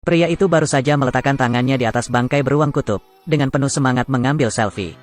Pria itu baru saja meletakkan tangannya di atas bangkai beruang kutub, dengan penuh semangat mengambil selfie.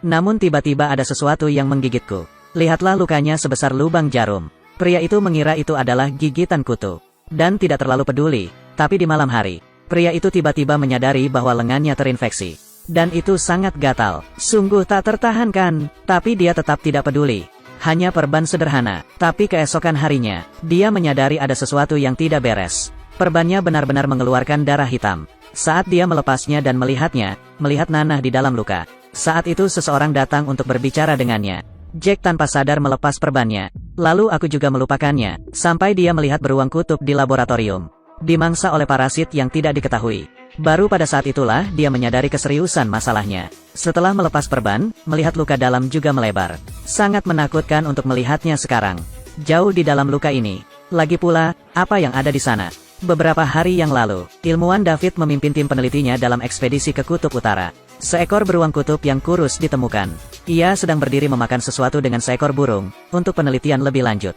Namun tiba-tiba ada sesuatu yang menggigitku. Lihatlah lukanya sebesar lubang jarum. Pria itu mengira itu adalah gigitan kutu. Dan tidak terlalu peduli, tapi di malam hari, pria itu tiba-tiba menyadari bahwa lengannya terinfeksi. Dan itu sangat gatal. Sungguh tak tertahankan, tapi dia tetap tidak peduli. Hanya perban sederhana, tapi keesokan harinya, dia menyadari ada sesuatu yang tidak beres. Perbannya benar-benar mengeluarkan darah hitam. Saat dia melepasnya dan melihatnya, melihat nanah di dalam luka. Saat itu seseorang datang untuk berbicara dengannya. Jack tanpa sadar melepas perbannya. Lalu aku juga melupakannya, sampai dia melihat beruang kutub di laboratorium. Dimangsa oleh parasit yang tidak diketahui. Baru pada saat itulah dia menyadari keseriusan masalahnya. Setelah melepas perban, melihat luka dalam juga melebar. Sangat menakutkan untuk melihatnya sekarang. Jauh di dalam luka ini. Lagi pula, apa yang ada di sana? Beberapa hari yang lalu, ilmuwan David memimpin tim penelitinya dalam ekspedisi ke Kutub Utara. Seekor beruang kutub yang kurus ditemukan. Ia sedang berdiri memakan sesuatu dengan seekor burung, untuk penelitian lebih lanjut.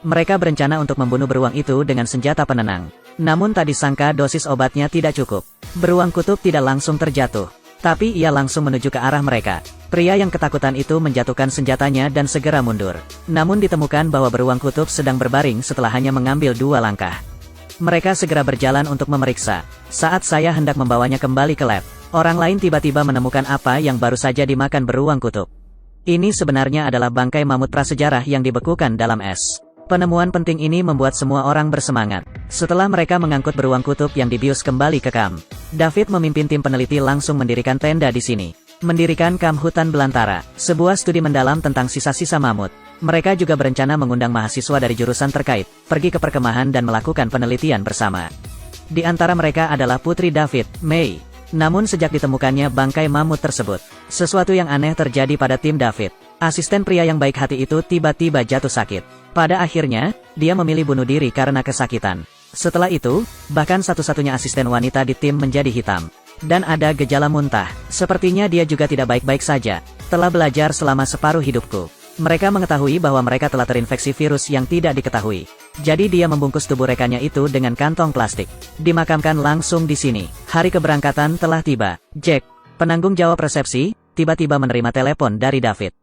Mereka berencana untuk membunuh beruang itu dengan senjata penenang. Namun tak disangka dosis obatnya tidak cukup. Beruang kutub tidak langsung terjatuh, tapi ia langsung menuju ke arah mereka. Pria yang ketakutan itu menjatuhkan senjatanya dan segera mundur. Namun ditemukan bahwa beruang kutub sedang berbaring setelah hanya mengambil 2 langkah. Mereka segera berjalan untuk memeriksa. Saat saya hendak membawanya kembali ke lab, orang lain tiba-tiba menemukan apa yang baru saja dimakan beruang kutub. Ini sebenarnya adalah bangkai mamut prasejarah yang dibekukan dalam es. Penemuan penting ini membuat semua orang bersemangat. Setelah mereka mengangkut beruang kutub yang dibius kembali ke kamp, David memimpin tim peneliti langsung mendirikan tenda di sini. Mendirikan kamp hutan belantara, sebuah studi mendalam tentang sisa-sisa mamut. Mereka juga berencana mengundang mahasiswa dari jurusan terkait, pergi ke perkemahan dan melakukan penelitian bersama. Di antara mereka adalah putri David, May. Namun sejak ditemukannya bangkai mamut tersebut, sesuatu yang aneh terjadi pada tim David. Asisten pria yang baik hati itu tiba-tiba jatuh sakit. Pada akhirnya, dia memilih bunuh diri karena kesakitan. Setelah itu, bahkan satu-satunya asisten wanita di tim menjadi hitam. Dan ada gejala muntah. Sepertinya dia juga tidak baik-baik saja. Telah belajar selama separuh hidupku. Mereka mengetahui bahwa mereka telah terinfeksi virus yang tidak diketahui. Jadi dia membungkus tubuh rekannya itu dengan kantong plastik. Dimakamkan langsung di sini. Hari keberangkatan telah tiba. Jack, penanggung jawab resepsi, tiba-tiba menerima telepon dari David.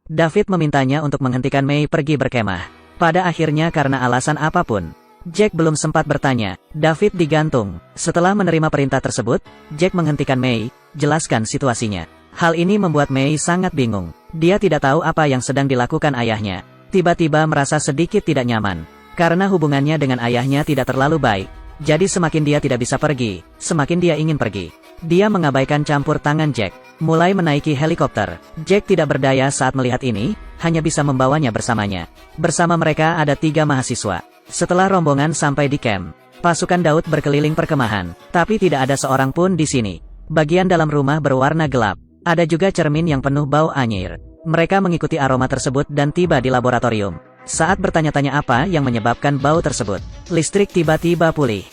David memintanya untuk menghentikan May pergi berkemah. Pada akhirnya karena alasan apapun, Jack belum sempat bertanya, David digantung. Setelah menerima perintah tersebut, Jack menghentikan May, jelaskan situasinya. Hal ini membuat May sangat bingung. Dia tidak tahu apa yang sedang dilakukan ayahnya. Tiba-tiba merasa sedikit tidak nyaman. Karena hubungannya dengan ayahnya tidak terlalu baik. Jadi semakin dia tidak bisa pergi, semakin dia ingin pergi. Dia mengabaikan campur tangan Jack. Mulai menaiki helikopter. Jack tidak berdaya saat melihat ini, hanya bisa membawanya bersamanya. Bersama mereka ada 3 mahasiswa. Setelah rombongan sampai di camp, pasukan Daud berkeliling perkemahan. Tapi tidak ada seorang pun di sini. Bagian dalam rumah berwarna gelap. Ada juga cermin yang penuh bau anyir. Mereka mengikuti aroma tersebut dan tiba di laboratorium. Saat bertanya-tanya apa yang menyebabkan bau tersebut, listrik tiba-tiba pulih.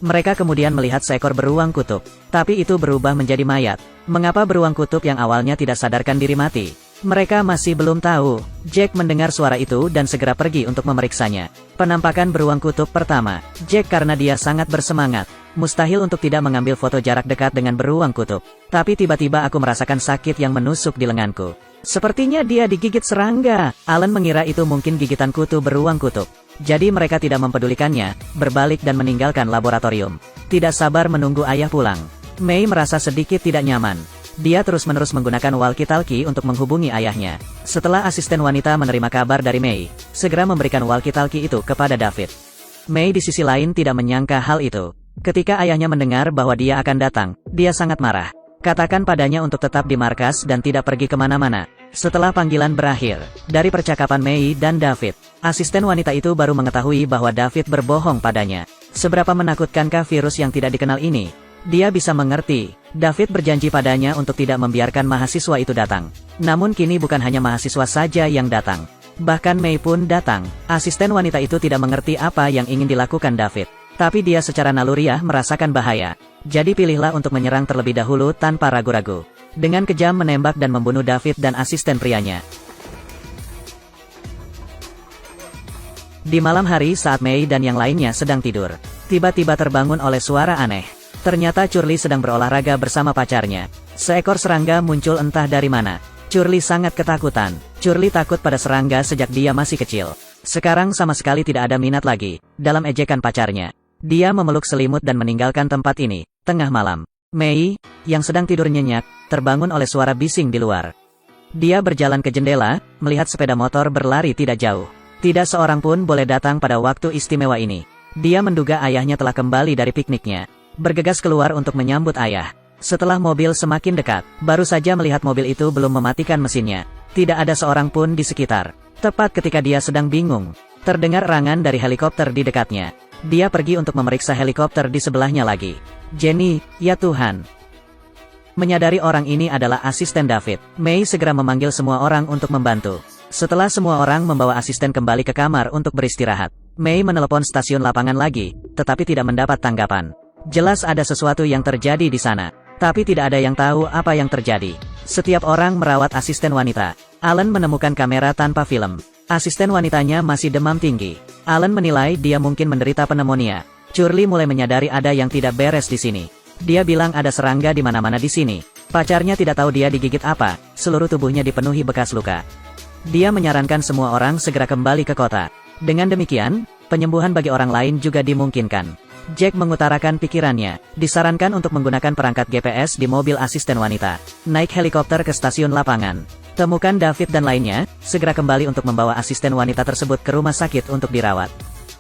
Mereka kemudian melihat seekor beruang kutub. Tapi itu berubah menjadi mayat. Mengapa beruang kutub yang awalnya tidak sadarkan diri mati? Mereka masih belum tahu. Jack mendengar suara itu dan segera pergi untuk memeriksanya. Penampakan beruang kutub pertama. Jack karena dia sangat bersemangat. Mustahil untuk tidak mengambil foto jarak dekat dengan beruang kutub. Tapi tiba-tiba aku merasakan sakit yang menusuk di lenganku. Sepertinya dia digigit serangga. Alan mengira itu mungkin gigitan kutu beruang kutub. Jadi mereka tidak mempedulikannya, berbalik dan meninggalkan laboratorium. Tidak sabar menunggu ayah pulang. May merasa sedikit tidak nyaman. Dia terus-menerus menggunakan walkie-talkie untuk menghubungi ayahnya. Setelah asisten wanita menerima kabar dari May, segera memberikan walkie-talkie itu kepada David. May di sisi lain tidak menyangka hal itu. Ketika ayahnya mendengar bahwa dia akan datang, dia sangat marah. Katakan padanya untuk tetap di markas dan tidak pergi kemana-mana. Setelah panggilan berakhir, dari percakapan May dan David, asisten wanita itu baru mengetahui bahwa David berbohong padanya. Seberapa menakutkankah virus yang tidak dikenal ini? Dia bisa mengerti. David berjanji padanya untuk tidak membiarkan mahasiswa itu datang. Namun kini bukan hanya mahasiswa saja yang datang. Bahkan May pun datang. Asisten wanita itu tidak mengerti apa yang ingin dilakukan David. Tapi dia secara naluriah merasakan bahaya. Jadi pilihlah untuk menyerang terlebih dahulu tanpa ragu-ragu. Dengan kejam menembak dan membunuh David dan asisten prianya. Di malam hari saat May dan yang lainnya sedang tidur, tiba-tiba terbangun oleh suara aneh. Ternyata Curly sedang berolahraga bersama pacarnya. Seekor serangga muncul entah dari mana. Curly sangat ketakutan. Curly takut pada serangga sejak dia masih kecil. Sekarang sama sekali tidak ada minat lagi dalam ejekan pacarnya. Dia memeluk selimut dan meninggalkan tempat ini. Tengah malam, Mei, yang sedang tidur nyenyak, terbangun oleh suara bising di luar. Dia berjalan ke jendela, melihat sepeda motor berlari tidak jauh. Tidak seorang pun boleh datang pada waktu istimewa ini. Dia menduga ayahnya telah kembali dari pikniknya. Bergegas keluar untuk menyambut ayah. Setelah mobil semakin dekat, baru saja melihat mobil itu belum mematikan mesinnya. Tidak ada seorang pun di sekitar. Tepat ketika dia sedang bingung, terdengar erangan dari helikopter di dekatnya. Dia pergi untuk memeriksa helikopter di sebelahnya lagi. Jenny, ya Tuhan. Menyadari orang ini adalah asisten David, Mei segera memanggil semua orang untuk membantu. Setelah semua orang membawa asisten kembali ke kamar untuk beristirahat, Mei menelepon stasiun lapangan lagi, tetapi tidak mendapat tanggapan. Jelas ada sesuatu yang terjadi di sana, tapi tidak ada yang tahu apa yang terjadi. Setiap orang merawat asisten wanita. Alan menemukan kamera tanpa film. Asisten wanitanya masih demam tinggi. Alan menilai dia mungkin menderita pneumonia. Curly mulai menyadari ada yang tidak beres di sini. Dia bilang ada serangga di mana-mana di sini. Pacarnya tidak tahu dia digigit apa, seluruh tubuhnya dipenuhi bekas luka. Dia menyarankan semua orang segera kembali ke kota. Dengan demikian, penyembuhan bagi orang lain juga dimungkinkan. Jack mengutarakan pikirannya, disarankan untuk menggunakan perangkat GPS di mobil asisten wanita. Naik helikopter ke stasiun lapangan. Temukan David dan lainnya, segera kembali untuk membawa asisten wanita tersebut ke rumah sakit untuk dirawat.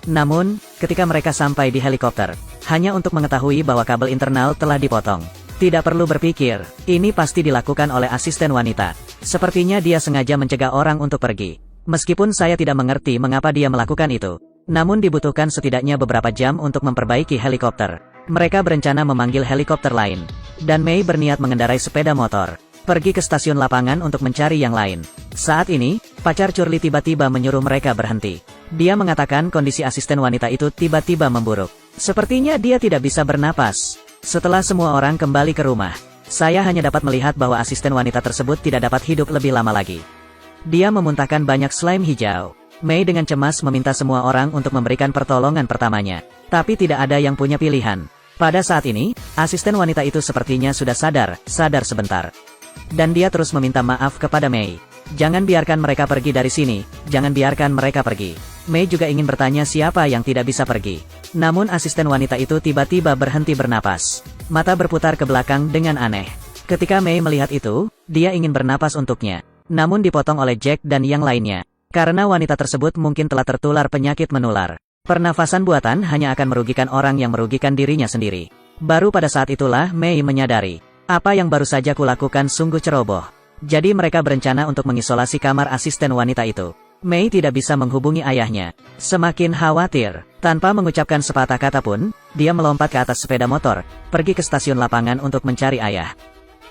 Namun, ketika mereka sampai di helikopter, hanya untuk mengetahui bahwa kabel internal telah dipotong. Tidak perlu berpikir, ini pasti dilakukan oleh asisten wanita. Sepertinya dia sengaja mencegah orang untuk pergi. Meskipun saya tidak mengerti mengapa dia melakukan itu. Namun dibutuhkan setidaknya beberapa jam untuk memperbaiki helikopter. Mereka berencana memanggil helikopter lain. Dan Mei berniat mengendarai sepeda motor. Pergi ke stasiun lapangan untuk mencari yang lain. Saat ini, pacar Curly tiba-tiba menyuruh mereka berhenti. Dia mengatakan kondisi asisten wanita itu tiba-tiba memburuk. Sepertinya dia tidak bisa bernapas. Setelah semua orang kembali ke rumah, saya hanya dapat melihat bahwa asisten wanita tersebut tidak dapat hidup lebih lama lagi. Dia memuntahkan banyak slime hijau. Mei dengan cemas meminta semua orang untuk memberikan pertolongan pertamanya. Tapi tidak ada yang punya pilihan. Pada saat ini, asisten wanita itu sepertinya sudah sadar sebentar. Dan dia terus meminta maaf kepada Mei. Jangan biarkan mereka pergi dari sini, jangan biarkan mereka pergi. Mei juga ingin bertanya siapa yang tidak bisa pergi. Namun asisten wanita itu tiba-tiba berhenti bernapas. Mata berputar ke belakang dengan aneh. Ketika Mei melihat itu, dia ingin bernapas untuknya. Namun dipotong oleh Jack dan yang lainnya. Karena wanita tersebut mungkin telah tertular penyakit menular. Pernafasan buatan hanya akan merugikan orang yang merugikan dirinya sendiri. Baru pada saat itulah Mei menyadari. Apa yang baru saja kulakukan sungguh ceroboh. Jadi mereka berencana untuk mengisolasi kamar asisten wanita itu. Mei tidak bisa menghubungi ayahnya. Semakin khawatir, tanpa mengucapkan sepatah kata pun, dia melompat ke atas sepeda motor, pergi ke stasiun lapangan untuk mencari ayah.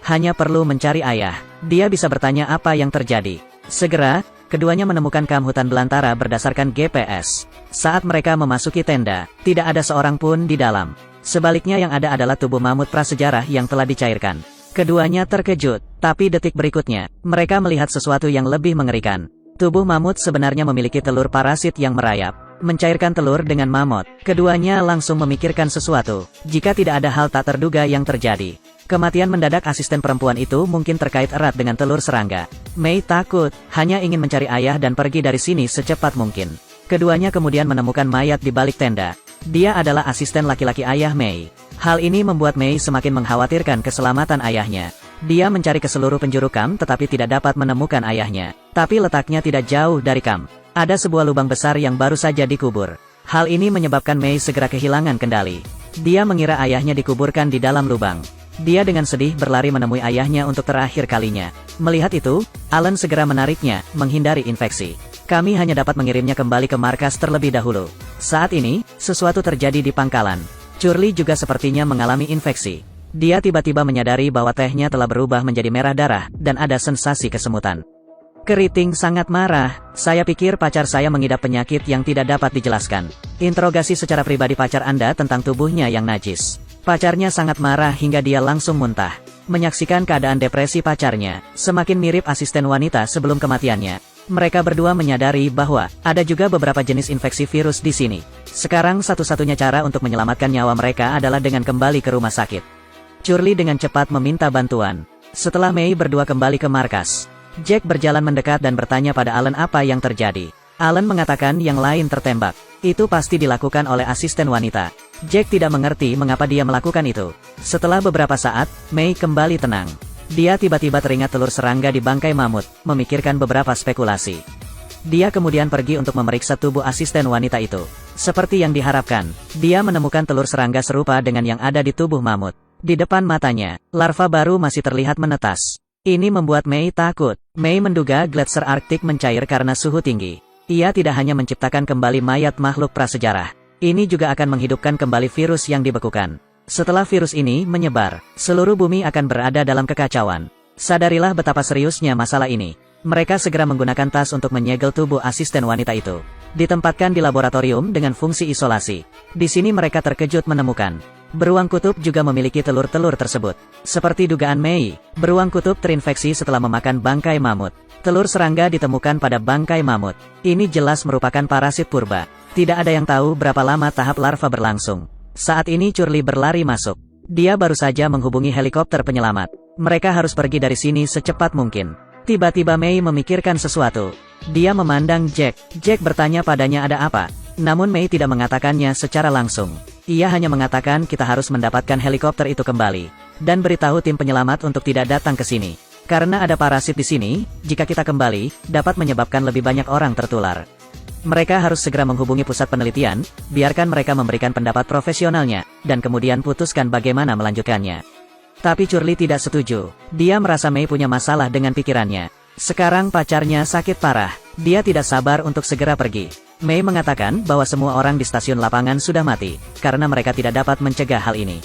Hanya perlu mencari ayah, dia bisa bertanya apa yang terjadi. Segera, keduanya menemukan kamp hutan belantara berdasarkan GPS. Saat mereka memasuki tenda, tidak ada seorang pun di dalam. Sebaliknya yang ada adalah tubuh mamut prasejarah yang telah dicairkan. Keduanya terkejut, tapi detik berikutnya, mereka melihat sesuatu yang lebih mengerikan. Tubuh mamut sebenarnya memiliki telur parasit yang merayap, mencairkan telur dengan mamut. Keduanya langsung memikirkan sesuatu, jika tidak ada hal tak terduga yang terjadi. Kematian mendadak asisten perempuan itu mungkin terkait erat dengan telur serangga. Mei takut, hanya ingin mencari ayah dan pergi dari sini secepat mungkin. Keduanya kemudian menemukan mayat di balik tenda. Dia adalah asisten laki-laki ayah Mei. Hal ini membuat Mei semakin mengkhawatirkan keselamatan ayahnya. Dia mencari ke seluruh penjuru kamp tetapi tidak dapat menemukan ayahnya. Tapi letaknya tidak jauh dari kamp. Ada sebuah lubang besar yang baru saja dikubur. Hal ini menyebabkan Mei segera kehilangan kendali. Dia mengira ayahnya dikuburkan di dalam lubang. Dia dengan sedih berlari menemui ayahnya untuk terakhir kalinya. Melihat itu, Alan segera menariknya, menghindari infeksi. Kami hanya dapat mengirimnya kembali ke markas terlebih dahulu. Saat ini, sesuatu terjadi di pangkalan. Curly juga sepertinya mengalami infeksi. Dia tiba-tiba menyadari bahwa tehnya telah berubah menjadi merah darah, dan ada sensasi kesemutan. Keriting sangat marah. Saya pikir pacar saya mengidap penyakit yang tidak dapat dijelaskan. Interogasi secara pribadi pacar Anda tentang tubuhnya yang najis. Pacarnya sangat marah hingga dia langsung muntah. Menyaksikan keadaan depresi pacarnya, semakin mirip asisten wanita sebelum kematiannya. Mereka berdua menyadari bahwa ada juga beberapa jenis infeksi virus di sini. Sekarang satu-satunya cara untuk menyelamatkan nyawa mereka adalah dengan kembali ke rumah sakit. Curly dengan cepat meminta bantuan. Setelah Mei berdua kembali ke markas, Jack berjalan mendekat dan bertanya pada Alan apa yang terjadi. Alan mengatakan yang lain tertembak. Itu pasti dilakukan oleh asisten wanita. Jack tidak mengerti mengapa dia melakukan itu. Setelah beberapa saat, Mei kembali tenang. Dia tiba-tiba teringat telur serangga di bangkai mamut, memikirkan beberapa spekulasi. Dia kemudian pergi untuk memeriksa tubuh asisten wanita itu. Seperti yang diharapkan, dia menemukan telur serangga serupa dengan yang ada di tubuh mamut. Di depan matanya, larva baru masih terlihat menetas. Ini membuat Mei takut. Mei menduga gletser Arktik mencair karena suhu tinggi. Ia tidak hanya menciptakan kembali mayat makhluk prasejarah. Ini juga akan menghidupkan kembali virus yang dibekukan. Setelah virus ini menyebar, seluruh bumi akan berada dalam kekacauan. Sadarilah betapa seriusnya masalah ini. Mereka segera menggunakan tas untuk menyegel tubuh asisten wanita itu. Ditempatkan di laboratorium dengan fungsi isolasi. Di sini mereka terkejut menemukan beruang kutub juga memiliki telur-telur tersebut. Seperti dugaan Mei, beruang kutub terinfeksi setelah memakan bangkai mamut. Telur serangga ditemukan pada bangkai mamut. Ini jelas merupakan parasit purba. Tidak ada yang tahu berapa lama tahap larva berlangsung. Saat ini Curly berlari masuk. Dia baru saja menghubungi helikopter penyelamat. Mereka harus pergi dari sini secepat mungkin. Tiba-tiba Mei memikirkan sesuatu. Dia memandang Jack. Jack bertanya padanya ada apa. Namun Mei tidak mengatakannya secara langsung. Ia hanya mengatakan kita harus mendapatkan helikopter itu kembali. Dan beritahu tim penyelamat untuk tidak datang ke sini. Karena ada parasit di sini, jika kita kembali, dapat menyebabkan lebih banyak orang tertular. Mereka harus segera menghubungi pusat penelitian, biarkan mereka memberikan pendapat profesionalnya, dan kemudian putuskan bagaimana melanjutkannya. Tapi Curly tidak setuju. Dia merasa Mei punya masalah dengan pikirannya. Sekarang pacarnya sakit parah. Dia tidak sabar untuk segera pergi. Mei mengatakan bahwa semua orang di stasiun lapangan sudah mati, karena mereka tidak dapat mencegah hal ini.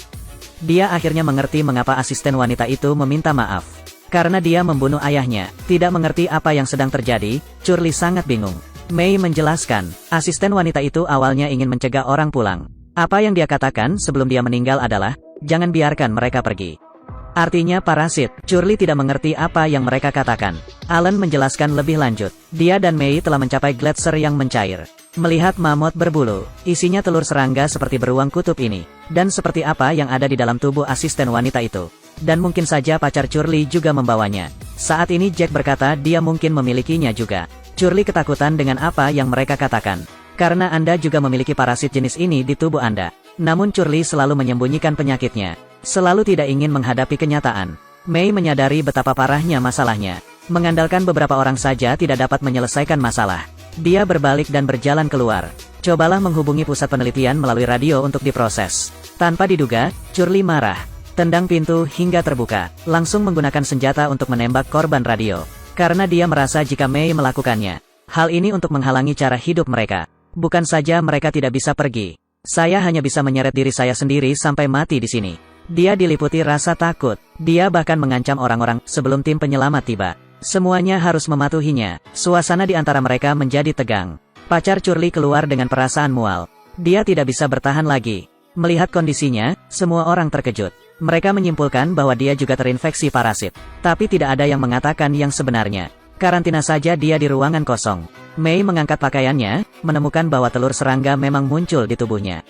Dia akhirnya mengerti mengapa asisten wanita itu meminta maaf. Karena dia membunuh ayahnya, tidak mengerti apa yang sedang terjadi, Curly sangat bingung. Mei menjelaskan, asisten wanita itu awalnya ingin mencegah orang pulang. Apa yang dia katakan sebelum dia meninggal adalah, jangan biarkan mereka pergi. Artinya parasit. Curly tidak mengerti apa yang mereka katakan. Alan menjelaskan lebih lanjut. Dia dan Mei telah mencapai gletser yang mencair. Melihat mamut berbulu, isinya telur serangga seperti beruang kutub ini. Dan seperti apa yang ada di dalam tubuh asisten wanita itu. Dan mungkin saja pacar Curly juga membawanya. Saat ini Jack berkata dia mungkin memilikinya juga. Curly ketakutan dengan apa yang mereka katakan. Karena Anda juga memiliki parasit jenis ini di tubuh Anda. Namun Curly selalu menyembunyikan penyakitnya. Selalu tidak ingin menghadapi kenyataan. Mei menyadari betapa parahnya masalahnya. Mengandalkan beberapa orang saja tidak dapat menyelesaikan masalah. Dia berbalik dan berjalan keluar. Cobalah menghubungi pusat penelitian melalui radio untuk diproses. Tanpa diduga, Curly marah. Tendang pintu hingga terbuka. Langsung menggunakan senjata untuk menembak korban radio. Karena dia merasa jika Mei melakukannya. Hal ini untuk menghalangi cara hidup mereka. Bukan saja mereka tidak bisa pergi. Saya hanya bisa menyeret diri saya sendiri sampai mati di sini. Dia diliputi rasa takut. Dia bahkan mengancam orang-orang sebelum tim penyelamat tiba. Semuanya harus mematuhinya. Suasana di antara mereka menjadi tegang. Pacar Curly keluar dengan perasaan mual. Dia tidak bisa bertahan lagi. Melihat kondisinya, semua orang terkejut. Mereka menyimpulkan bahwa dia juga terinfeksi parasit. Tapi tidak ada yang mengatakan yang sebenarnya. Karantina saja dia di ruangan kosong. Mei mengangkat pakaiannya, menemukan bahwa telur serangga memang muncul di tubuhnya.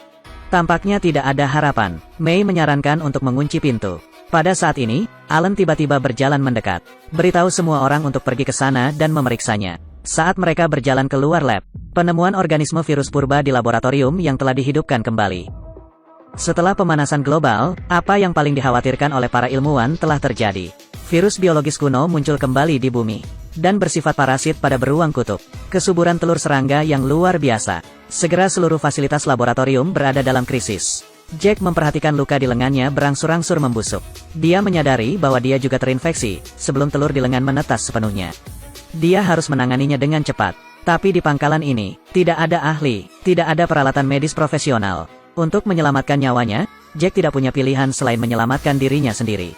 Tampaknya tidak ada harapan. Mei menyarankan untuk mengunci pintu. Pada saat ini, Alan tiba-tiba berjalan mendekat. Beritahu semua orang untuk pergi ke sana dan memeriksanya. Saat mereka berjalan keluar lab, penemuan organisme virus purba di laboratorium yang telah dihidupkan kembali. Setelah pemanasan global, apa yang paling dikhawatirkan oleh para ilmuwan telah terjadi. Virus biologis kuno muncul kembali di bumi. Dan bersifat parasit pada beruang kutub. Kesuburan telur serangga yang luar biasa. Segera seluruh fasilitas laboratorium berada dalam krisis. Jack memperhatikan luka di lengannya berangsur-angsur membusuk. Dia menyadari bahwa dia juga terinfeksi, sebelum telur di lengan menetas sepenuhnya. Dia harus menanganinya dengan cepat. Tapi di pangkalan ini, tidak ada ahli, tidak ada peralatan medis profesional. Untuk menyelamatkan nyawanya, Jack tidak punya pilihan selain menyelamatkan dirinya sendiri.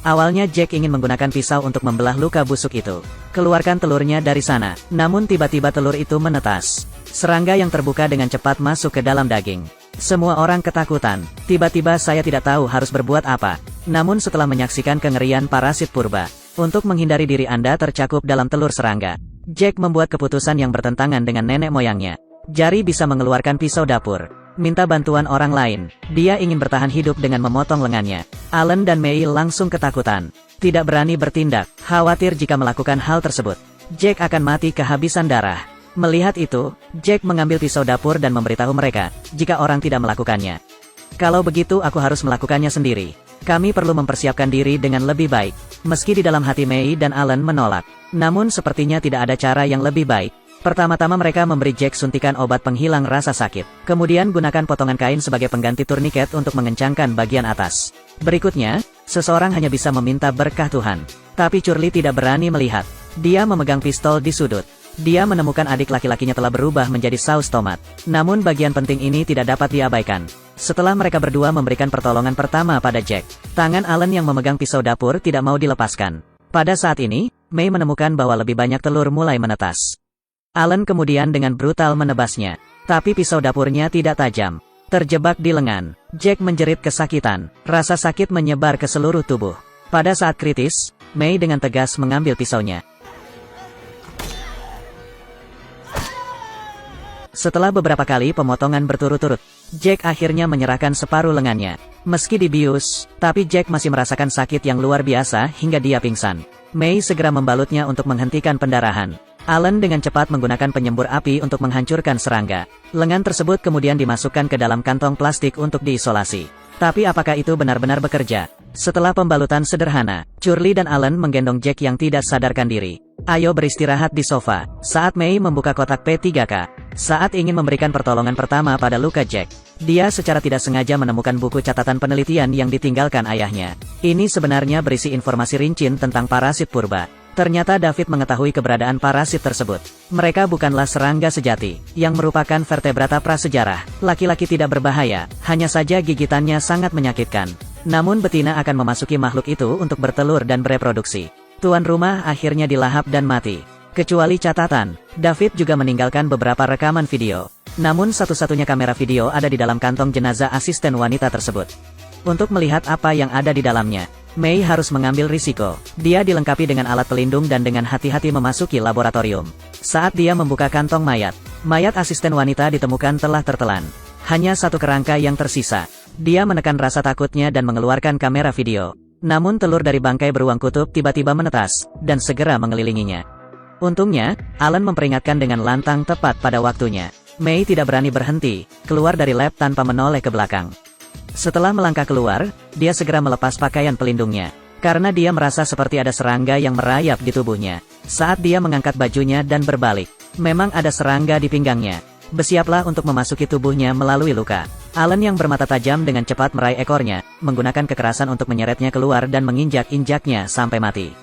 Awalnya Jack ingin menggunakan pisau untuk membelah luka busuk itu. Keluarkan telurnya dari sana. Namun tiba-tiba telur itu menetas. Serangga yang terbuka dengan cepat masuk ke dalam daging. Semua orang ketakutan. Tiba-tiba saya tidak tahu harus berbuat apa. Namun setelah menyaksikan kengerian parasit purba, untuk menghindari diri Anda tercakup dalam telur serangga, Jack membuat keputusan yang bertentangan dengan nenek moyangnya. Jari bisa mengeluarkan pisau dapur. Minta bantuan orang lain. Dia ingin bertahan hidup dengan memotong lengannya. Alan dan Mei langsung ketakutan. Tidak berani bertindak, khawatir jika melakukan hal tersebut Jack akan mati kehabisan darah. Melihat itu, Jack mengambil pisau dapur dan memberitahu mereka, jika orang tidak melakukannya. Kalau begitu aku harus melakukannya sendiri. Kami perlu mempersiapkan diri dengan lebih baik. Meski di dalam hati Mei dan Alan menolak, namun sepertinya tidak ada cara yang lebih baik. Pertama-tama mereka memberi Jack suntikan obat penghilang rasa sakit. Kemudian gunakan potongan kain sebagai pengganti turniket untuk mengencangkan bagian atas. Berikutnya, seseorang hanya bisa meminta berkah Tuhan. Tapi Curly tidak berani melihat. Dia memegang pistol di sudut. Dia menemukan adik laki-lakinya telah berubah menjadi saus tomat. Namun bagian penting ini tidak dapat diabaikan. Setelah mereka berdua memberikan pertolongan pertama pada Jack, tangan Alan yang memegang pisau dapur tidak mau dilepaskan. Pada saat ini, Mei menemukan bahwa lebih banyak telur mulai menetas. Alan kemudian dengan brutal menebasnya. Tapi pisau dapurnya tidak tajam. Terjebak di lengan, Jack menjerit kesakitan. Rasa sakit menyebar ke seluruh tubuh. Pada saat kritis, Mei dengan tegas mengambil pisaunya. Setelah beberapa kali pemotongan berturut-turut, Jack akhirnya menyerahkan separuh lengannya. Meski dibius, tapi Jack masih merasakan sakit yang luar biasa hingga dia pingsan. Mei segera membalutnya untuk menghentikan pendarahan. Alan dengan cepat menggunakan penyembur api untuk menghancurkan serangga. Lengan tersebut kemudian dimasukkan ke dalam kantong plastik untuk diisolasi. Tapi apakah itu benar-benar bekerja? Setelah pembalutan sederhana, Curly dan Alan menggendong Jack yang tidak sadarkan diri. Ayo beristirahat di sofa. Saat Mei membuka kotak P3K, saat ingin memberikan pertolongan pertama pada luka Jack, dia secara tidak sengaja menemukan buku catatan penelitian yang ditinggalkan ayahnya. Ini sebenarnya berisi informasi rinci tentang parasit purba. Ternyata David mengetahui keberadaan parasit tersebut. Mereka bukanlah serangga sejati, yang merupakan vertebrata prasejarah. Laki-laki tidak berbahaya, hanya saja gigitannya sangat menyakitkan. Namun betina akan memasuki makhluk itu untuk bertelur dan bereproduksi. Tuan rumah akhirnya dilahap dan mati. Kecuali catatan, David juga meninggalkan beberapa rekaman video. Namun satu-satunya kamera video ada di dalam kantong jenazah asisten wanita tersebut. Untuk melihat apa yang ada di dalamnya, Mei harus mengambil risiko. Dia dilengkapi dengan alat pelindung dan dengan hati-hati memasuki laboratorium. Saat dia membuka kantong mayat, mayat asisten wanita ditemukan telah tertelan. Hanya satu kerangka yang tersisa. Dia menekan rasa takutnya dan mengeluarkan kamera video. Namun telur dari bangkai beruang kutub tiba-tiba menetas, dan segera mengelilinginya. Untungnya, Alan memperingatkan dengan lantang tepat pada waktunya. Mei tidak berani berhenti, keluar dari lab tanpa menoleh ke belakang. Setelah melangkah keluar, dia segera melepas pakaian pelindungnya. Karena dia merasa seperti ada serangga yang merayap di tubuhnya. Saat dia mengangkat bajunya dan berbalik, memang ada serangga di pinggangnya. Bersiaplah untuk memasuki tubuhnya melalui luka. Alan yang bermata tajam dengan cepat meraih ekornya, menggunakan kekerasan untuk menyeretnya keluar dan menginjak-injaknya sampai mati.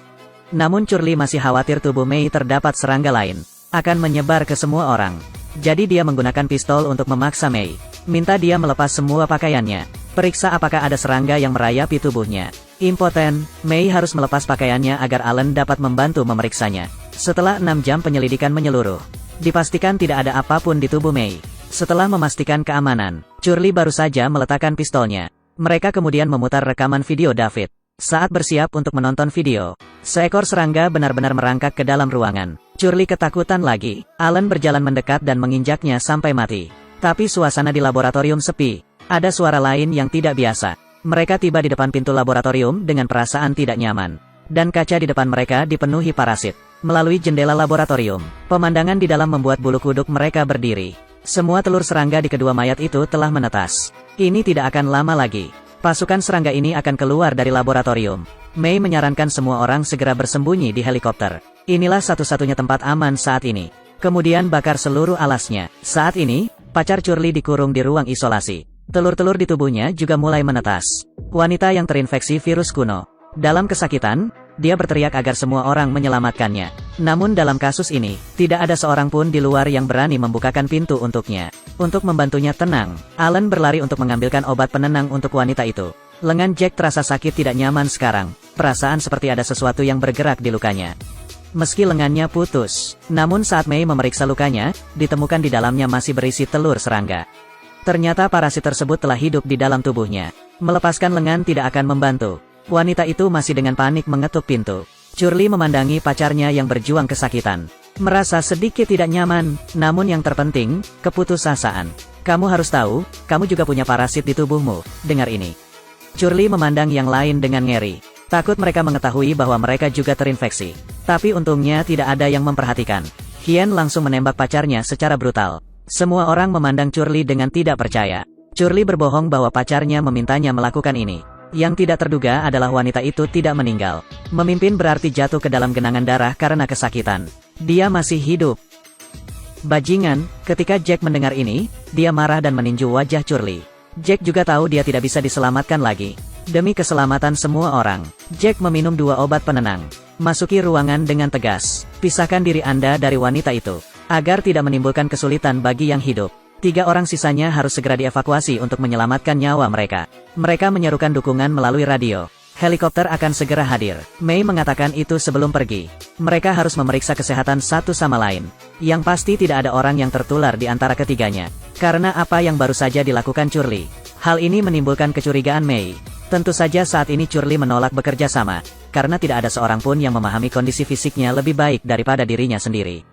Namun Curly masih khawatir tubuh Mei terdapat serangga lain, akan menyebar ke semua orang. Jadi dia menggunakan pistol untuk memaksa Mei. Minta dia melepas semua pakaiannya. Periksa apakah ada serangga yang merayapi tubuhnya. Impoten, Mei harus melepas pakaiannya agar Alan dapat membantu memeriksanya. Setelah 6 jam penyelidikan menyeluruh, dipastikan tidak ada apapun di tubuh Mei. Setelah memastikan keamanan, Curly baru saja meletakkan pistolnya. Mereka kemudian memutar rekaman video David. Saat bersiap untuk menonton video, seekor serangga benar-benar merangkak ke dalam ruangan. Curly ketakutan lagi. Alan berjalan mendekat dan menginjaknya sampai mati. Tapi suasana di laboratorium sepi. Ada suara lain yang tidak biasa. Mereka tiba di depan pintu laboratorium dengan perasaan tidak nyaman. Dan kaca di depan mereka dipenuhi parasit. Melalui jendela laboratorium, pemandangan di dalam membuat bulu kuduk mereka berdiri. Semua telur serangga di kedua mayat itu telah menetas. Ini tidak akan lama lagi. Pasukan serangga ini akan keluar dari laboratorium. Mei menyarankan semua orang segera bersembunyi di helikopter. Inilah satu-satunya tempat aman saat ini. Kemudian bakar seluruh alasnya. Saat ini, pacar Curly dikurung di ruang isolasi. Telur-telur di tubuhnya juga mulai menetas. Wanita yang terinfeksi virus kuno. Dalam kesakitan, dia berteriak agar semua orang menyelamatkannya. Namun dalam kasus ini, tidak ada seorang pun di luar yang berani membukakan pintu untuknya. Untuk membantunya tenang, Alan berlari untuk mengambilkan obat penenang untuk wanita itu. Lengan Jack terasa sakit tidak nyaman sekarang. Perasaan seperti ada sesuatu yang bergerak di lukanya. Meski lengannya putus, namun saat Mei memeriksa lukanya, ditemukan di dalamnya masih berisi telur serangga. Ternyata parasit tersebut telah hidup di dalam tubuhnya. Melepaskan lengan tidak akan membantu. Wanita itu masih dengan panik mengetuk pintu. Curly memandangi pacarnya yang berjuang kesakitan. Merasa sedikit tidak nyaman, namun yang terpenting, keputusasaan. Kamu harus tahu, kamu juga punya parasit di tubuhmu. Dengar ini. Curly memandang yang lain dengan ngeri. Takut mereka mengetahui bahwa mereka juga terinfeksi. Tapi untungnya tidak ada yang memperhatikan. Hien langsung menembak pacarnya secara brutal. Semua orang memandang Curly dengan tidak percaya. Curly berbohong bahwa pacarnya memintanya melakukan ini. Yang tidak terduga adalah wanita itu tidak meninggal. Memimpin berarti jatuh ke dalam genangan darah karena kesakitan. Dia masih hidup. Bajingan, ketika Jack mendengar ini, dia marah dan meninju wajah Curly. Jack juga tahu dia tidak bisa diselamatkan lagi. Demi keselamatan semua orang, Jack meminum 2 obat penenang. Masuki ruangan dengan tegas. Pisahkan diri Anda dari wanita itu, agar tidak menimbulkan kesulitan bagi yang hidup. 3 orang sisanya harus segera dievakuasi untuk menyelamatkan nyawa mereka. Mereka menyerukan dukungan melalui radio. Helikopter akan segera hadir. Mei mengatakan itu sebelum pergi. Mereka harus memeriksa kesehatan satu sama lain. Yang pasti tidak ada orang yang tertular di antara ketiganya. Karena apa yang baru saja dilakukan Curly. Hal ini menimbulkan kecurigaan Mei. Tentu saja saat ini Curly menolak bekerja sama. Karena tidak ada seorang pun yang memahami kondisi fisiknya lebih baik daripada dirinya sendiri.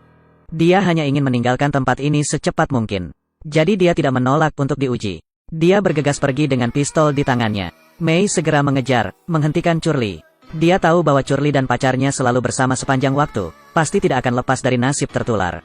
Dia hanya ingin meninggalkan tempat ini secepat mungkin. Jadi dia tidak menolak untuk diuji. Dia bergegas pergi dengan pistol di tangannya. Mei segera mengejar, menghentikan Curly. Dia tahu bahwa Curly dan pacarnya selalu bersama sepanjang waktu, pasti tidak akan lepas dari nasib tertular.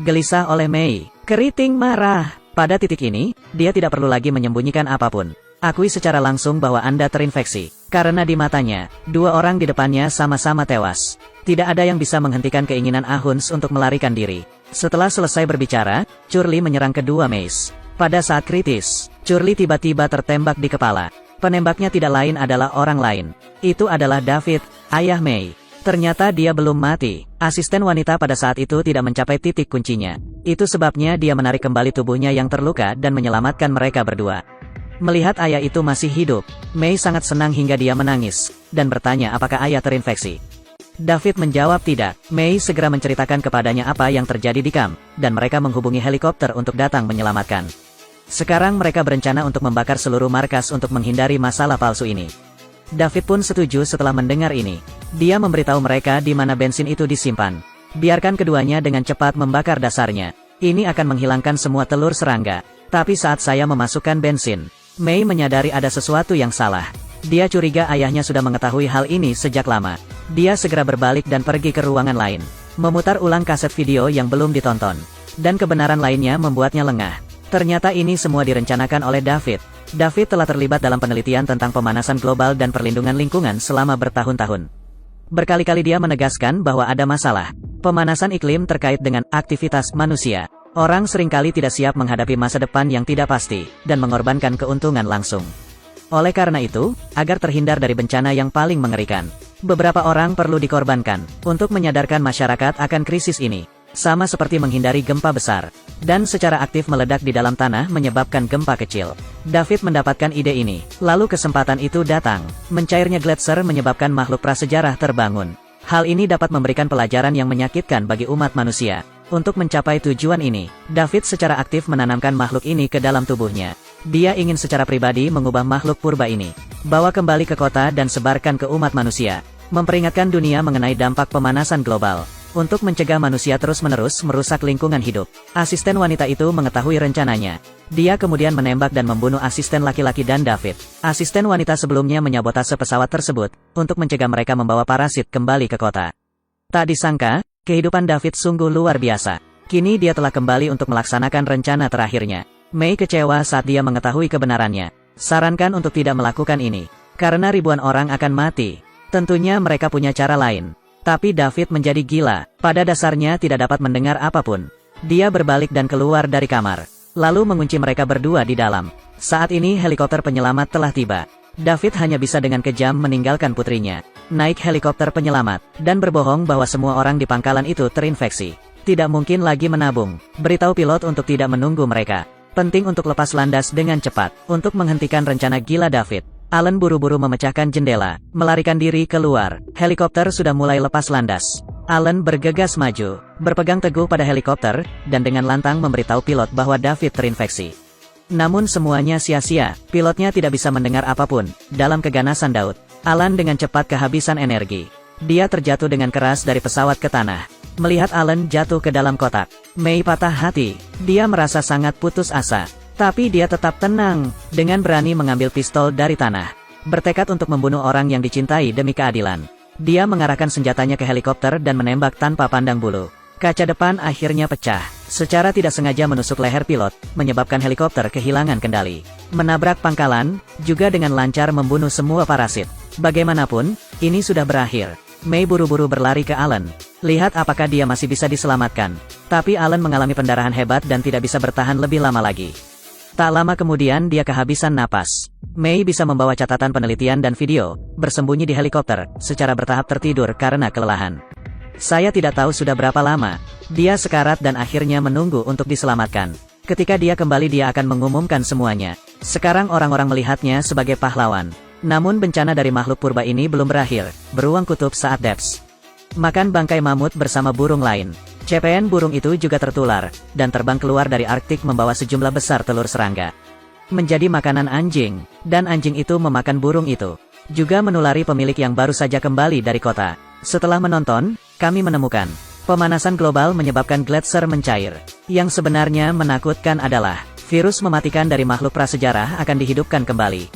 Gelisah oleh Mei, keriting marah. Pada titik ini, dia tidak perlu lagi menyembunyikan apapun. Akui secara langsung bahwa Anda terinfeksi. Karena di matanya, 2 orang di depannya sama-sama tewas. Tidak ada yang bisa menghentikan keinginan Ahuns untuk melarikan diri. Setelah selesai berbicara, Curly menyerang kedua Mace. Pada saat kritis, Curly tiba-tiba tertembak di kepala. Penembaknya tidak lain adalah orang lain. Itu adalah David, ayah Mei. Ternyata dia belum mati. Asisten wanita pada saat itu tidak mencapai titik kuncinya. Itu sebabnya dia menarik kembali tubuhnya yang terluka dan menyelamatkan mereka berdua. Melihat ayah itu masih hidup, Mei sangat senang hingga dia menangis, dan bertanya apakah ayah terinfeksi. David menjawab tidak. Mei segera menceritakan kepadanya apa yang terjadi di kamp, dan mereka menghubungi helikopter untuk datang menyelamatkan. Sekarang mereka berencana untuk membakar seluruh markas untuk menghindari masalah palsu ini. David pun setuju setelah mendengar ini. Dia memberitahu mereka di mana bensin itu disimpan. Biarkan keduanya dengan cepat membakar dasarnya. Ini akan menghilangkan semua telur serangga. Tapi saat saya memasukkan bensin, Mei menyadari ada sesuatu yang salah. Dia curiga ayahnya sudah mengetahui hal ini sejak lama. Dia segera berbalik dan pergi ke ruangan lain. Memutar ulang kaset video yang belum ditonton. Dan kebenaran lainnya membuatnya lengah. Ternyata ini semua direncanakan oleh David. David telah terlibat dalam penelitian tentang pemanasan global dan perlindungan lingkungan selama bertahun-tahun. Berkali-kali dia menegaskan bahwa ada masalah. Pemanasan iklim terkait dengan aktivitas manusia. Orang seringkali tidak siap menghadapi masa depan yang tidak pasti, dan mengorbankan keuntungan langsung. Oleh karena itu, agar terhindar dari bencana yang paling mengerikan, beberapa orang perlu dikorbankan, untuk menyadarkan masyarakat akan krisis ini. Sama seperti menghindari gempa besar, dan secara aktif meledak di dalam tanah menyebabkan gempa kecil. David mendapatkan ide ini, lalu kesempatan itu datang. Mencairnya gletser menyebabkan makhluk prasejarah terbangun. Hal ini dapat memberikan pelajaran yang menyakitkan bagi umat manusia. Untuk mencapai tujuan ini, David secara aktif menanamkan makhluk ini ke dalam tubuhnya. Dia ingin secara pribadi mengubah makhluk purba ini, bawa kembali ke kota dan sebarkan ke umat manusia, memperingatkan dunia mengenai dampak pemanasan global. Untuk mencegah manusia terus-menerus merusak lingkungan hidup. Asisten wanita itu mengetahui rencananya. Dia kemudian menembak dan membunuh asisten laki-laki dan David. Asisten wanita sebelumnya menyabotase pesawat tersebut, untuk mencegah mereka membawa parasit kembali ke kota. Tak disangka, kehidupan David sungguh luar biasa. Kini dia telah kembali untuk melaksanakan rencana terakhirnya. Mei kecewa saat dia mengetahui kebenarannya. Sarankan untuk tidak melakukan ini. Karena ribuan orang akan mati. Tentunya mereka punya cara lain. Tapi David menjadi gila. Pada dasarnya tidak dapat mendengar apapun. Dia berbalik dan keluar dari kamar. Lalu mengunci mereka berdua di dalam. Saat ini helikopter penyelamat telah tiba. David hanya bisa dengan kejam meninggalkan putrinya, naik helikopter penyelamat, dan berbohong bahwa semua orang di pangkalan itu terinfeksi. Tidak mungkin lagi menabung. Beritahu pilot untuk tidak menunggu mereka. Penting untuk lepas landas dengan cepat. Untuk menghentikan rencana gila David, Alan buru-buru memecahkan jendela, melarikan diri keluar. Helikopter sudah mulai lepas landas. Alan bergegas maju, berpegang teguh pada helikopter, dan dengan lantang memberitahu pilot bahwa David terinfeksi. Namun semuanya sia-sia, pilotnya tidak bisa mendengar apapun. Dalam keganasan Daud, Alan dengan cepat kehabisan energi. Dia terjatuh dengan keras dari pesawat ke tanah. Melihat Alan jatuh ke dalam kotak, Mei patah hati. Dia merasa sangat putus asa. Tapi dia tetap tenang, dengan berani mengambil pistol dari tanah. Bertekad untuk membunuh orang yang dicintai demi keadilan. Dia mengarahkan senjatanya ke helikopter dan menembak tanpa pandang bulu. Kaca depan akhirnya pecah. Secara tidak sengaja menusuk leher pilot, menyebabkan helikopter kehilangan kendali. Menabrak pangkalan, juga dengan lancar membunuh semua parasit. Bagaimanapun, ini sudah berakhir. Mei buru-buru berlari ke Alan. Lihat apakah dia masih bisa diselamatkan. Tapi Alan mengalami pendarahan hebat dan tidak bisa bertahan lebih lama lagi. Tak lama kemudian dia kehabisan napas. Mei bisa membawa catatan penelitian dan video, bersembunyi di helikopter, secara bertahap tertidur karena kelelahan. Saya tidak tahu sudah berapa lama. Dia sekarat dan akhirnya menunggu untuk diselamatkan. Ketika dia kembali dia akan mengumumkan semuanya. Sekarang orang-orang melihatnya sebagai pahlawan. Namun bencana dari makhluk purba ini belum berakhir, beruang kutub saat Depths. Makan bangkai mamut bersama burung lain. CPN burung itu juga tertular, dan terbang keluar dari Arktik membawa sejumlah besar telur serangga. Menjadi makanan anjing, dan anjing itu memakan burung itu. Juga menulari pemilik yang baru saja kembali dari kota. Setelah menonton, kami menemukan pemanasan global menyebabkan gletser mencair. Yang sebenarnya menakutkan adalah virus mematikan dari makhluk prasejarah akan dihidupkan kembali.